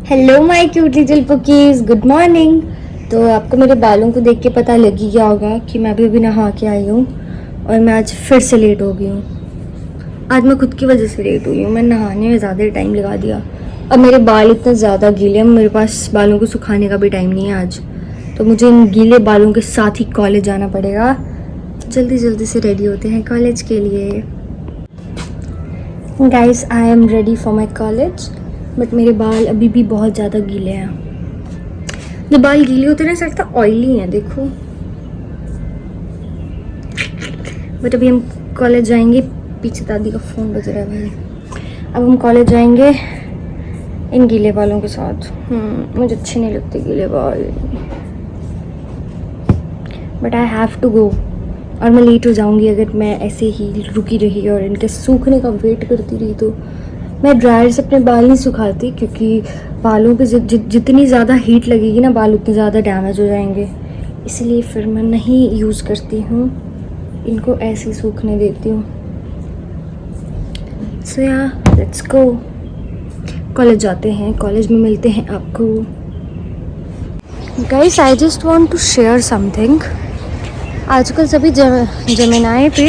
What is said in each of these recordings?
Hello my cute little pookies, good morning. तो आपको मेरे बालों को देख के पता लग ही गया होगा कि मैं अभी नहा के आई हूँ और मैं आज फिर से लेट हो गई हूँ। आज मैं खुद की वजह से लेट हुई हूँ। मैं नहाने में ज़्यादा टाइम लगा दिया। अब मेरे बाल इतने ज़्यादा गीले हैं, मेरे पास बालों को सुखाने का भी टाइम नहीं है आज। तो मुझे इन गीले बालों के साथ ही कॉलेज जाना पड़ेगा। जल्दी जल्दी से रेडी होते हैं कॉलेज के लिए। Guys, I am ready for my college, but मेरे बाल अभी भी बहुत ज़्यादा गीले हैं। जब बाल गीले होते हैं ना, ऐसा लगता है ऑयली हैं, देखो। बट अभी हम कॉलेज जाएंगे। पीछे दादी का फ़ोन बज रहा है भाई। अब हम कॉलेज जाएंगे इन गीले बालों के साथ। मुझे अच्छे नहीं लगते गीले बाल, but I have to go. और मैं लेट हो जाऊंगी अगर मैं ऐसे ही रुकी रही और इनके सूखने का वेट करती रही। तो मैं ड्रायर से अपने बाल नहीं सुखाती, क्योंकि बालों पे जितनी ज़्यादा हीट लगेगी ना, बाल उतने ज़्यादा डैमेज हो जाएंगे। इसलिए फिर मैं नहीं यूज़ करती हूँ, इनको ऐसे ही सूखने देती हूँ। सो या लेट्स गो, कॉलेज जाते हैं। कॉलेज में मिलते हैं आपको। Guys, I just want to share something. आजकल सभी जमेनाए पे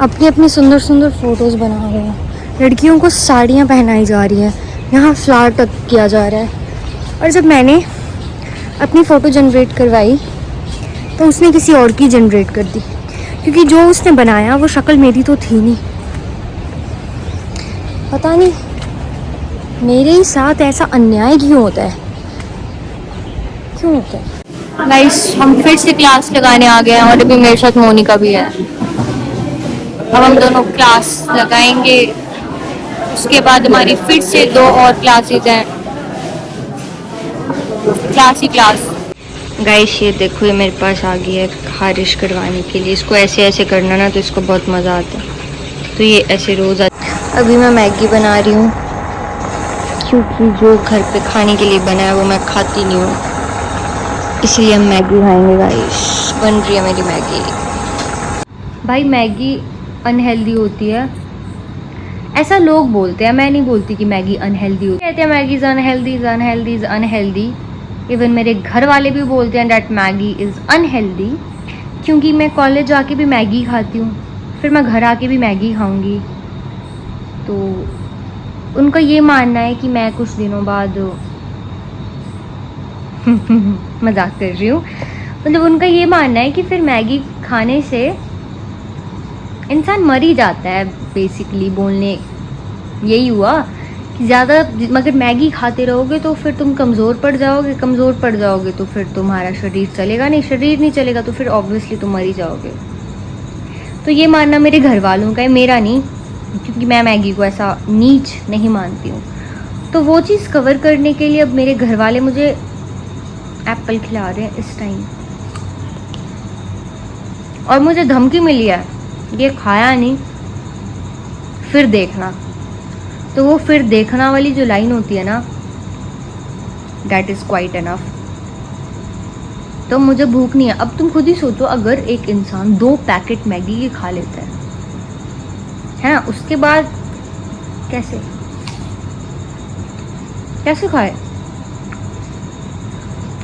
अपनी अपनी सुंदर सुंदर फ़ोटोज़ बना रहे हैं। लड़कियों को साड़ियाँ पहनाई जा रही हैं, यहाँ फ्लावर टक किया जा रहा है। और जब मैंने अपनी फ़ोटो जनरेट करवाई तो उसने किसी और की जनरेट कर दी, क्योंकि जो उसने बनाया वो शक्ल मेरी तो थी नहीं। पता नहीं मेरे ही साथ ऐसा अन्याय क्यों होता है, क्यों होता है। गाइस, हम फिर से क्लास लगाने आ गए हैं और अभी मेरे साथ मोनिका भी है। अब हम दोनों क्लास लगाएंगे, उसके बाद हमारी फिर से 2 और क्लासेस हैं। क्लास ही क्लास। गाइस, ये देखो, ये मेरे पास आ गई है खारिश करवाने के लिए। इसको ऐसे ऐसे करना ना तो इसको बहुत मज़ा आता है। तो ये ऐसे रोज़ अभी मैं मैगी बना रही हूँ, क्योंकि जो घर पे खाने के लिए बना है वो मैं खाती नहीं हूँ, इसलिए हम मैगी खाएंगे। गाइस, बन रही है मेरी मैगी। भाई, मैगी अनहेल्दी होती है, ऐसा लोग बोलते हैं। मैं नहीं बोलती कि मैगी अनहेल्दी होती है। कहते हैं Maggi is unhealthy, is unhealthy, is unhealthy. Even मेरे घर वाले भी बोलते हैं डैट मैगी इज़ अनहेल्दी, क्योंकि मैं कॉलेज आके भी मैगी खाती हूँ, फिर मैं घर आके भी मैगी खाऊंगी। तो उनका ये मानना है कि मैं कुछ दिनों बाद मजाक कर रही हूँ, मतलब उनका ये मानना है कि फिर मैगी खाने से इंसान मर ही जाता है। बेसिकली बोलने यही हुआ कि ज़्यादा मगर मैगी खाते रहोगे तो फिर तुम कमज़ोर पड़ जाओगे, कमज़ोर पड़ जाओगे तो फिर तुम्हारा शरीर चलेगा नहीं, शरीर नहीं चलेगा तो फिर ऑब्वियसली तुम मर ही जाओगे। तो ये मानना मेरे घर वालों का है, मेरा नहीं, क्योंकि मैं मैगी को ऐसा नीच नहीं मानती हूँ। तो वो चीज़ कवर करने के लिए अब मेरे घर वाले मुझे एप्पल खिला रहे हैं इस टाइम, और मुझे धमकी मिली है, ये खाया नहीं फिर देखना। तो वो फिर देखना वाली जो लाइन होती है ना, दैट इज़ क्वाइट इनफ। तो मुझे भूख नहीं है। अब तुम खुद ही सोचो, अगर एक इंसान 2 पैकेट मैगी के खा लेता है ना, उसके बाद कैसे कैसे खाए।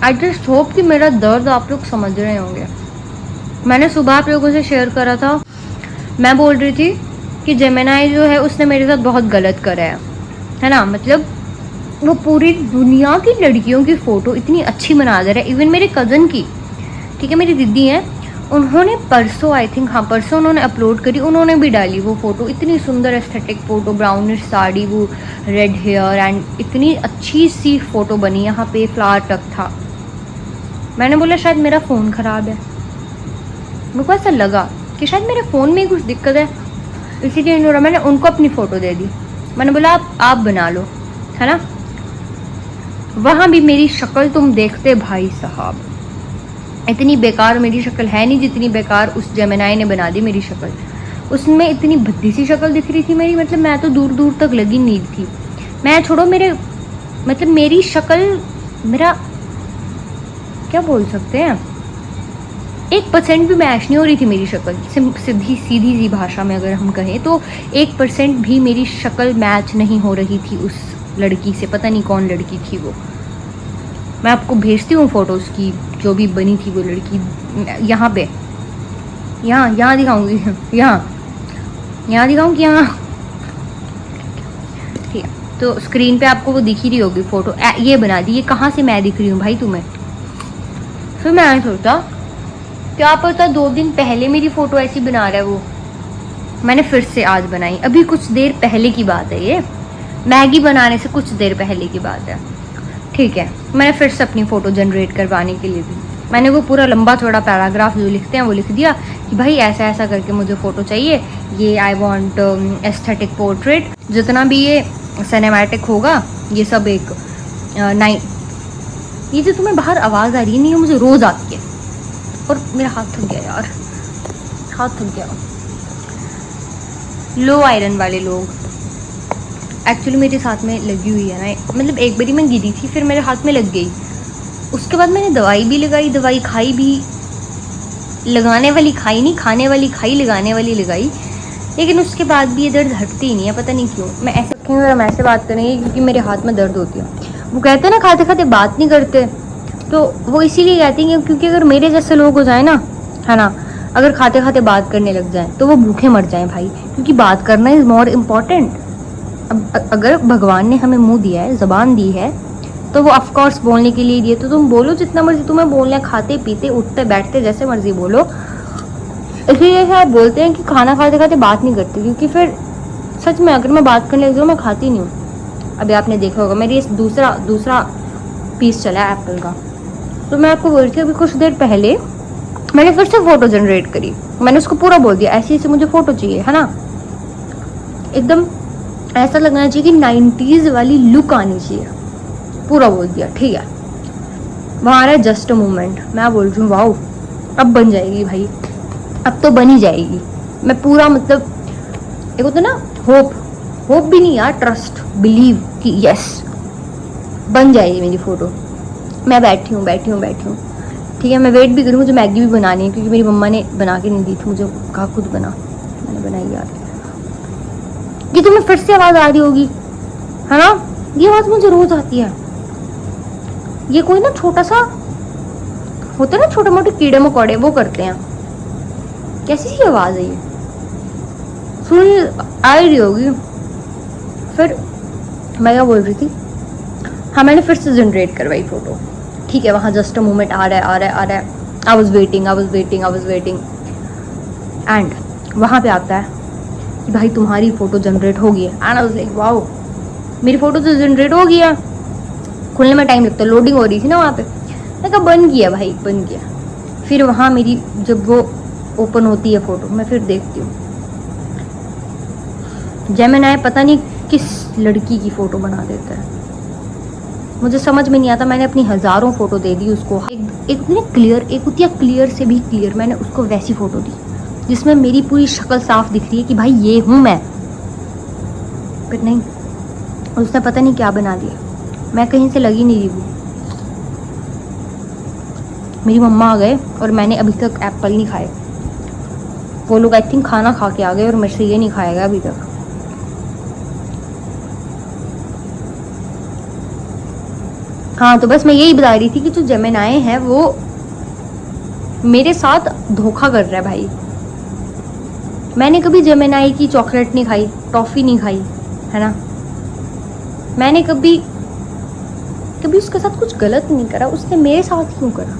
आई जस्ट होप कि मेरा दर्द आप लोग समझ रहे होंगे। मैंने सुबह आप लोगों से शेयर करा था, मैं बोल रही थी कि जेमिनाई जो है उसने मेरे साथ बहुत गलत करा है ना। मतलब वो पूरी दुनिया की लड़कियों की फ़ोटो इतनी अच्छी बना दे रहा है। इवन मेरे कज़न की, ठीक है, मेरी दीदी हैं, उन्होंने परसों, आई थिंक, हाँ परसों उन्होंने अपलोड करी, उन्होंने भी डाली वो फ़ोटो। इतनी सुंदर एस्थेटिक फ़ोटो, ब्राउनिश साड़ी, वो रेड हेयर एंड इतनी अच्छी सी फ़ोटो बनी। यहाँ पे फ्लावर टक था। मैंने बोला शायद मेरा फ़ोन ख़राब है, मेरे को ऐसा लगा कि शायद मेरे फ़ोन में ही कुछ दिक्कत है, इसीलिए नहीं हो रहा। मैंने उनको अपनी फ़ोटो दे दी, मैंने बोला आप बना लो, है ना। वहाँ भी मेरी शक्ल तुम देखते भाई साहब, इतनी बेकार मेरी शक्ल है नहीं जितनी बेकार उस जेमिनाई ने बना दी मेरी शक्ल। उसमें इतनी भद्दी सी शक्ल दिख रही थी मेरी, मतलब मैं तो दूर दूर तक लगी नहीं थी। मैं छोड़ो, मेरे मतलब मेरी शक्ल, मेरा क्या बोल सकते हैं, 1% भी मैच नहीं हो रही थी मेरी शक्ल। सीधी सी भाषा में अगर हम कहें तो 1% भी मेरी शक्ल मैच नहीं हो रही थी उस लड़की से, पता नहीं कौन लड़की थी वो। मैं आपको भेजती हूँ फ़ोटोज़ की, जो भी बनी थी वो लड़की। यहाँ पे, यहाँ दिखाऊंगी, यहाँ दिखाऊंगी, यहाँ। ठीक है, तो स्क्रीन पे आपको वो दिख ही रही होगी फ़ोटो। ये बना दी। ये कहाँ से मैं दिख रही हूँ भाई तुम्हें? फिर मैंने सोचा क्या पता 2 दिन पहले मेरी फ़ोटो ऐसी बना रहा है वो। मैंने फिर से आज बनाई, अभी कुछ देर पहले की बात है, ये मैगी बनाने से कुछ देर पहले की बात है। ठीक है, मैंने फिर से अपनी फ़ोटो जनरेट करवाने के लिए दी। मैंने वो पूरा लंबा चौड़ा पैराग्राफ जो लिखते हैं वो लिख दिया कि भाई ऐसा ऐसा करके मुझे फ़ोटो चाहिए, ये आई वॉन्ट एस्थेटिक पोर्ट्रेट, जितना भी ये सिनेमैटिक होगा ये सब एक ये जो तुम्हें बाहर आवाज़ आ रही है नहीं, मुझे रोज़ आती है। और मेरा हाथ थक गया यार, हाथ थक गया। लो आयरन वाले लोग एक्चुअली मेरे साथ में लगी हुई है ना, मतलब एक बारी मैं गिरी थी, फिर मेरे हाथ में लग गई। उसके बाद मैंने दवाई भी लगाई, दवाई खाई भी, लगाने वाली खाई नहीं, खाने वाली खाई, लगाने वाली लगाई, लेकिन उसके बाद भी ये दर्द हटती ही नहीं है, पता नहीं क्यों। मैं ऐसे रखूँगी और हम ऐसे बात करेंगे क्योंकि मेरे हाथ में दर्द होती है। वो कहते हैं ना खाते खाते बात नहीं करते, तो वो इसीलिए कहती हैं क्योंकि अगर मेरे जैसे लोग हो जाए ना, है ना, अगर खाते खाते बात करने लग जाए तो वो भूखे मर जाएं भाई, क्योंकि बात करना इज़ मोर इम्पॉर्टेंट। अब अगर भगवान ने हमें मुंह दिया है, ज़बान दी है, तो वो ऑफकोर्स बोलने के लिए दिए, तो तुम बोलो जितना मर्जी तुम्हें बोलना है, खाते पीते उठते बैठते जैसे मर्जी बोलो। इसलिए शायद बोलते हैं कि खाना खाते खाते बात नहीं करती, क्योंकि फिर सच में अगर मैं बात करने लग जाऊँ मैं खाती नहीं हूँ। अभी आपने देखा होगा मेरी इस दूसरा पीस चला है एप्पल का। तो मैं आपको बोल रही थी अभी कुछ देर पहले मैंने फिर से फ़ोटो जनरेट करी। मैंने उसको पूरा बोल दिया ऐसे ऐसे मुझे फ़ोटो चाहिए, है ना, एकदम ऐसा लगना चाहिए कि 90s वाली लुक आनी चाहिए, पूरा बोल दिया। ठीक है, वहाँ आ रहा है जस्ट अ मोमेंट। मैं बोल रही हूँ वाओ, अब बन जाएगी भाई, अब तो बन ही जाएगी। मैं पूरा मतलब एक होता ना होप भी नहीं यार, ट्रस्ट, बिलीव कि यस बन जाएगी मेरी फ़ोटो। मैं बैठी हूँ। ठीक है, मैं वेट भी करूँ, मुझे मैगी भी बनानी है क्योंकि मेरी मम्मा ने बना के नहीं दी थी, मुझे कहा खुद बना, मैंने बनाई यार। ये तुम्हें फिर से आवाज़ आ रही होगी, है ना, ये आवाज़ मुझे रोज़ आती है। ये कोई ना छोटा सा होता है ना, छोटे मोटे कीड़े मकोड़े वो करते हैं। कैसी सी आवाज़ है ये, सुन आ रही होगी। फिर मैं क्या बोल रही थी, हाँ मैंने फिर से जनरेट करवाई फ़ोटो। ठीक है, वहाँ जस्ट अ मोमेंट आ रहा है। आई वॉज वेटिंग एंड वहाँ पे आता है कि भाई तुम्हारी फ़ोटो जनरेट हो गई है। And I was like wow, मेरी फ़ोटो तो जनरेट हो गया। खुलने में टाइम लगता है, लोडिंग हो रही थी ना वहाँ पे। मैं कहा बन गया भाई, बन गया। फिर वहाँ मेरी जब वो ओपन होती है फ़ोटो, मैं फिर देखती हूँ जेमिनी पता नहीं किस लड़की की फ़ोटो बना देता है, मुझे समझ में नहीं आता। मैंने अपनी हज़ारों फ़ोटो दे दी उसको, एक क्लियर, एक होती है क्लियर से भी क्लियर, मैंने उसको वैसी फ़ोटो दी जिसमें मेरी पूरी शक्ल साफ दिख रही है कि भाई ये हूँ मैं। पर नहीं, उसने पता नहीं क्या बना दिया, मैं कहीं से लगी नहीं रही। मेरी मम्मा आ गए और मैंने अभी तक एप्पल नहीं खाए। वो लोग आई थिंक खाना खा के आ गए और मेरे से ये नहीं खाया गया अभी तक। हाँ, तो बस मैं यही बता रही थी कि जो जेमिनी है वो मेरे साथ धोखा कर रहा है भाई। मैंने कभी जेमिनी की चॉकलेट नहीं खाई, टॉफ़ी नहीं खाई, है ना, मैंने कभी उसके साथ कुछ गलत नहीं करा, उसने मेरे साथ क्यों करा।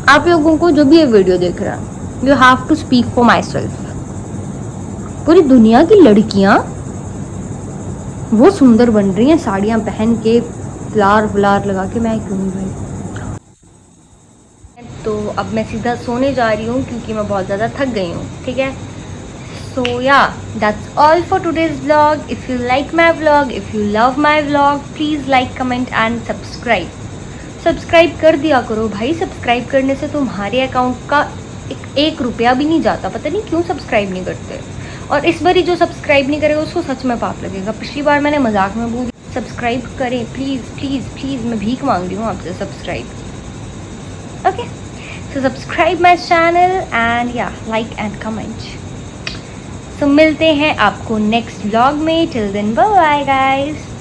आप लोगों को जो भी ये वीडियो देख रहा है, you have to speak for myself. पूरी दुनिया की लड़कियां वो सुंदर बन रही हैं साड़ियां पहन के, फ्लार लगा के, मैं क्यों नहीं भाई। तो अब मैं सीधा सोने जा रही हूँ क्योंकि मैं बहुत ज़्यादा थक गई हूँ। ठीक है, सो या that's all for today's vlog. If you like my vlog, if you love my vlog, please like, comment and subscribe कर दिया करो भाई। सब्सक्राइब करने से तुम्हारे अकाउंट का एक रुपया भी नहीं जाता, पता नहीं क्यों सब्सक्राइब नहीं करते। और इस बार जो सब्सक्राइब नहीं करेगा उसको सच में पाप लगेगा। पिछली बार मैंने मजाक में बोल, सब्सक्राइब करें प्लीज़, मैं भीख मांग रही हूँ आपसे, subscribe. Okay, so subscribe my channel and yeah, like and comment. So मिलते हैं आपको नेक्स्ट व्लॉग में। Till then bye bye guys.